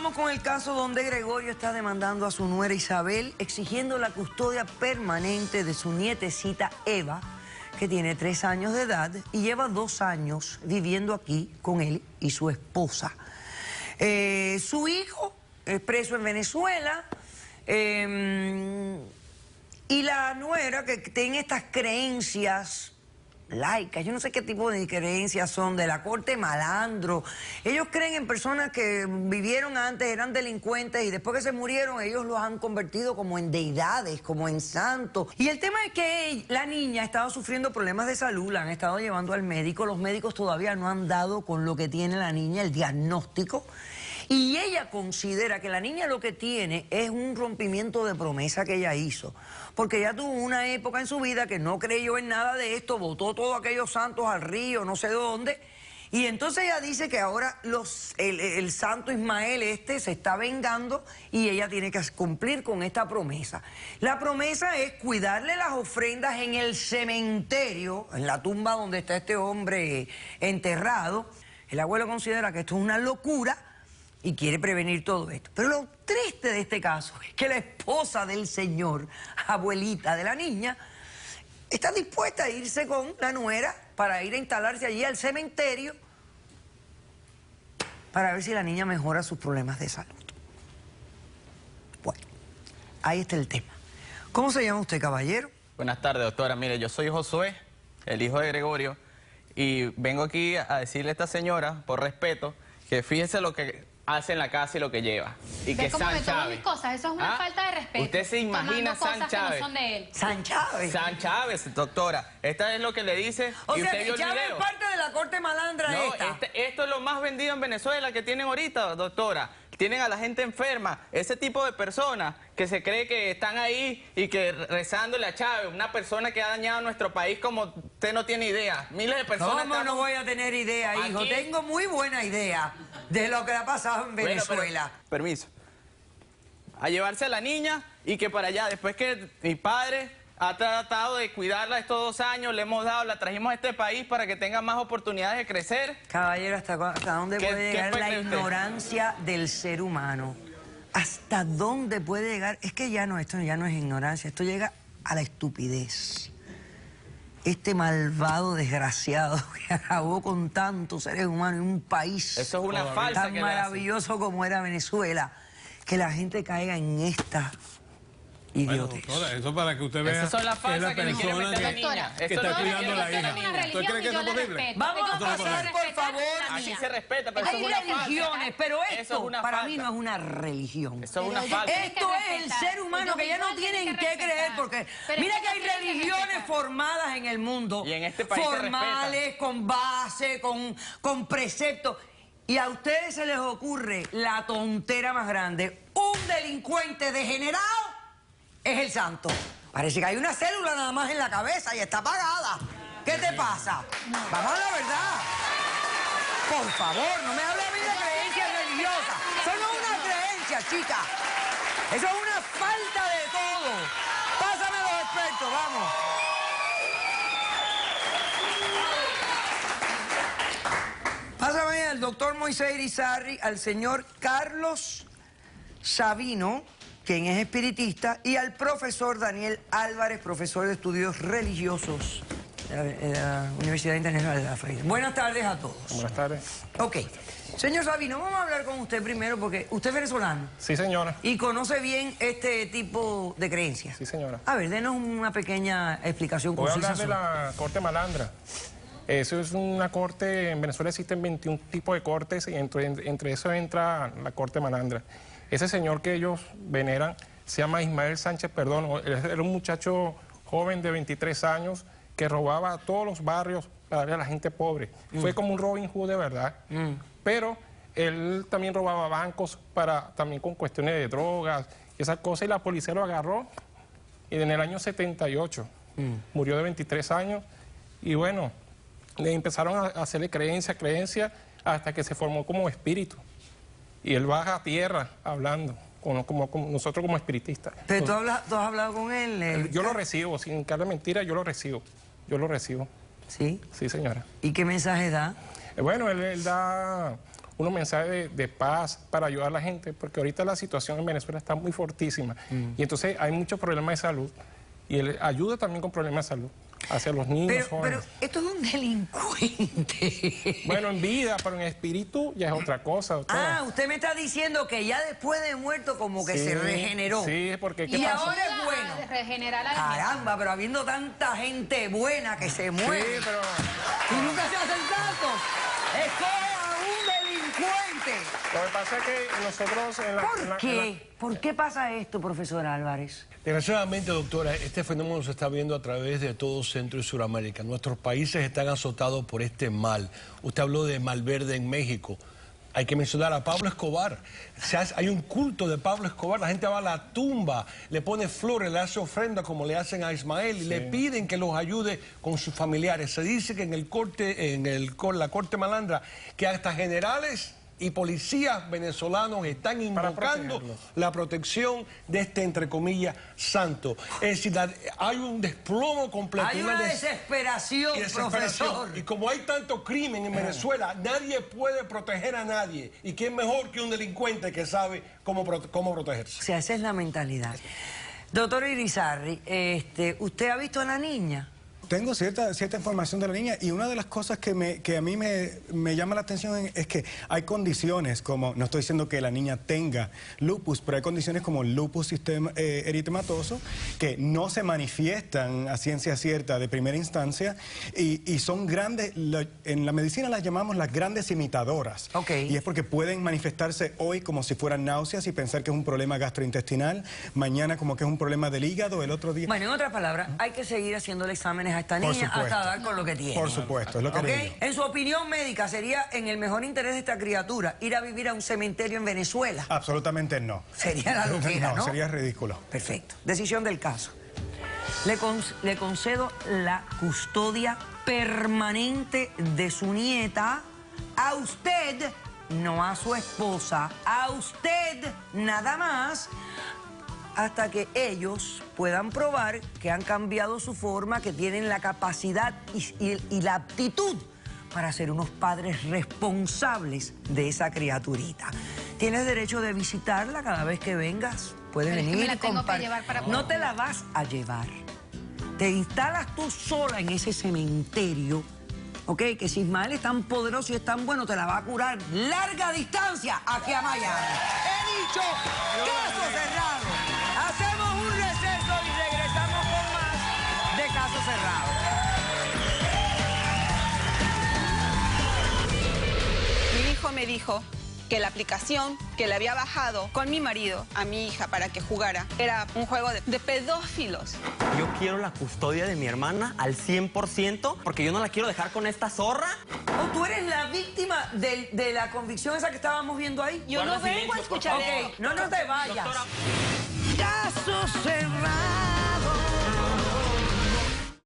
Continuamos con el caso donde Gregorio está demandando a su nuera Isabel, exigiendo la custodia permanente de su nietecita Eva, que tiene 3 años de edad y lleva 2 años viviendo aquí con él y su esposa. Su hijo es preso en Venezuela y la nuera, que tiene estas creencias laicas, yo no sé qué tipo de creencias son, de la corte malandro. Ellos creen en personas que vivieron antes, eran delincuentes y después que se murieron ellos los han convertido como en deidades, como en santos. Y el tema es que la niña ha estado sufriendo problemas de salud, la han estado llevando al médico, los médicos todavía no han dado con lo que tiene la niña, el diagnóstico. Y ella considera que la niña lo que tiene es un rompimiento de promesa que ella hizo. Porque ella tuvo una época en su vida que no creyó en nada de esto, botó todos aquellos santos al río, no sé dónde. Y entonces ella dice que ahora el santo Ismael se está vengando y ella tiene que cumplir con esta promesa. La promesa es cuidarle las ofrendas en el cementerio, en la tumba donde está este hombre enterrado. El abuelo considera que esto es una locura y quiere prevenir todo esto. Pero lo triste de este caso es que la esposa del señor, abuelita de la niña, está dispuesta a irse con la nuera para ir a instalarse allí al cementerio para ver si la niña mejora sus problemas de salud. Bueno, ahí está el tema. ¿Cómo se llama usted, caballero? Buenas tardes, doctora. Mire, yo soy Josué, el hijo de Gregorio, y vengo aquí a decirle a esta señora, por respeto, que fíjese lo que hace en la casa y lo que lleva. Y que cómo San me tomo Chávez. mis cosas? Eso es una falta de respeto. ¿Usted se imagina San Chávez? No son de él. San Chávez. San Chávez, doctora. Esta es lo que le dice. O y sea, usted vio que el Chávez video. es parte de la corte malandra No, esta. esto es lo más vendido en Venezuela que tienen ahorita, doctora. Tienen a la gente enferma, ese tipo de personas que se cree que están ahí y que rezándole a Chávez, una persona que ha dañado nuestro país como usted no tiene idea. Miles de personas. ¿Cómo no voy a tener idea, hijo? Aquí. Tengo muy buena idea de lo que ha pasado en Venezuela. Bueno, permiso. A llevarse a la niña y que para allá, después que mi padre ha tratado de cuidarla estos 2 años, le hemos dado, la trajimos a este país para que tenga más oportunidades de crecer. Caballero, ¿hasta dónde puede llegar la ignorancia del ser humano? ¿Hasta dónde puede llegar? Es que esto ya no es ignorancia, esto llega a la estupidez. Este malvado desgraciado que acabó con tantos seres humanos en un país Eso es una falsa tan maravilloso como era Venezuela, que la gente caiga en esta idiotez. Bueno, doctora, eso para que usted vea Esas son las que es la falsas que le quiere persona meter a la que, niña. que Eso está no es cuidando a la que hija. una religión ¿Usted cree que y eso yo es la posible? respeto. Vamos a Yo tengo que pasar, por respetar favor. a la Aquí mía. se respeta, pero eso Hay es una falsa. religiones, pero Eso esto es una para falta. mí no es una religión. Eso es una Pero falta. Esto es el ser humano que ya no tienen que creer, porque mira que hay religiones formadas en el mundo, Y en este país se formales, con base, con preceptos, y a ustedes se les ocurre la tontera más grande. Un delincuente degenerado es el santo. Parece que hay una célula nada más en la cabeza y está apagada. ¿Qué te pasa? Vamos a la verdad. Por favor, no me hable a mí de creencias religiosas. Eso no es una creencia, chica. Eso es una falta de todo. Pásame a los expertos, vamos. Pásame al doctor Moisés Irizarry, al señor Carlos Sabino, quien es espiritista, y al profesor Daniel Álvarez, profesor de estudios religiosos de la Universidad Internacional de la Freire. Buenas tardes a todos. Buenas tardes. Ok. Señor Sabino, vamos a hablar con usted primero porque usted es venezolano Sí, señora. y conoce bien este tipo de creencias. Sí, señora. A ver, denos una pequeña explicación Voy a concisa. hablar de la corte malandra. Eso es una corte, en Venezuela existen 21 tipos de cortes y entre eso entra la corte malandra. Ese señor que ellos veneran se llama Ismael Sánchez Perdomo. Él era un muchacho joven de 23 años que robaba a todos los barrios para darle a la gente pobre. Fue como un Robin Hood de verdad. Pero él también robaba bancos también con cuestiones de drogas y esas cosas, y la policía lo agarró y en el año 78 murió de 23 años y bueno, le empezaron a hacerle creencia hasta que se formó como espíritu. Y él baja a tierra hablando, como nosotros como espiritistas. ¿Pero tú has hablado con él? Yo lo recibo, sin cara de mentira, yo lo recibo. Yo lo recibo. ¿Sí? Sí, señora. ¿Y qué mensaje da? Bueno, él da unos mensajes de paz para ayudar a la gente, porque ahorita la situación en Venezuela está muy fortísima. Y entonces hay muchos problemas de salud y él ayuda también con problemas de salud hacia los niños jóvenes. Pero esto es un delincuente. Bueno, en vida, pero en espíritu ya es otra cosa, doctora. Ah, usted me está diciendo que ya después de muerto como que Sí, se regeneró. sí, porque ¿qué y pasa? ahora es bueno. Regenerar a la gente. Caramba, pero habiendo tanta gente buena que se muere. Sí, pero... Y nunca se hacen tantos. Escoge a un delincuente. Lo que pasa es que nosotros... ¿Por qué? ¿Por qué pasa esto, profesor Álvarez? Desgraciadamente, doctora, este fenómeno se está viendo a través de todo Centro y Suramérica. Nuestros países están azotados por este mal. Usted habló de Malverde en México. Hay que mencionar a Pablo Escobar. Hay un culto de Pablo Escobar. La gente va a la tumba, le pone flores, le hace ofrenda como le hacen a Ismael y le piden que los ayude con sus familiares. Se dice que en la corte malandra, que hasta generales y policías venezolanos están invocando la protección de este, entre comillas, santo. Es decir, hay un desplomo completo. Hay una desesperación, profesor. Y como hay tanto crimen en Venezuela, nadie puede proteger a nadie. ¿Y quién mejor que un delincuente que sabe cómo protegerse? O sea, esa es la mentalidad. Doctor Irizarry, ¿usted ha visto a la niña? Tengo cierta información de la niña y una de las cosas que a mí me llama la atención es que hay condiciones como, no estoy diciendo que la niña tenga lupus, pero hay condiciones como lupus eritematoso que no se manifiestan a ciencia cierta de primera instancia y son grandes, en la medicina las llamamos las grandes imitadoras. Okay. Y es porque pueden manifestarse hoy como si fueran náuseas y pensar que es un problema gastrointestinal, mañana como que es un problema del hígado, el otro día... Bueno, en otras palabras, hay que seguir haciéndole exámenes a esta niña hasta dar con lo que tiene. Por supuesto, es lo que digo. En su opinión médica, ¿sería en el mejor interés de esta criatura ir a vivir a un cementerio en Venezuela? Absolutamente no. Sería la locura, ¿no? Sería ridículo. Perfecto. Decisión del caso. Le concedo la custodia permanente de su nieta a usted, no a su esposa, a usted nada más, hasta que ellos puedan probar que han cambiado su forma, que tienen la capacidad y la aptitud para ser unos padres responsables de esa criaturita. Tienes derecho de visitarla cada vez que vengas. Puedes Pero es que venir me la y tengo que compartir. llevar para No te la vas a llevar. Te instalas tú sola en ese cementerio, ¿ok? Que si Ismael es tan poderoso y es tan bueno, te la va a curar larga distancia aquí a Miami. He dicho, caso cerrado. Hacemos un receso y regresamos con más de Caso Cerrado. Mi hijo me dijo que la aplicación que le había bajado con mi marido a mi hija para que jugara era un juego de pedófilos. Yo quiero la custodia de mi hermana al 100% porque yo no la quiero dejar con esta zorra. ¿O tú eres la víctima de la convicción esa que estábamos viendo ahí? Yo no vengo a escuchar Ok, eso. no te vayas. Doctora. Caso Cerrado.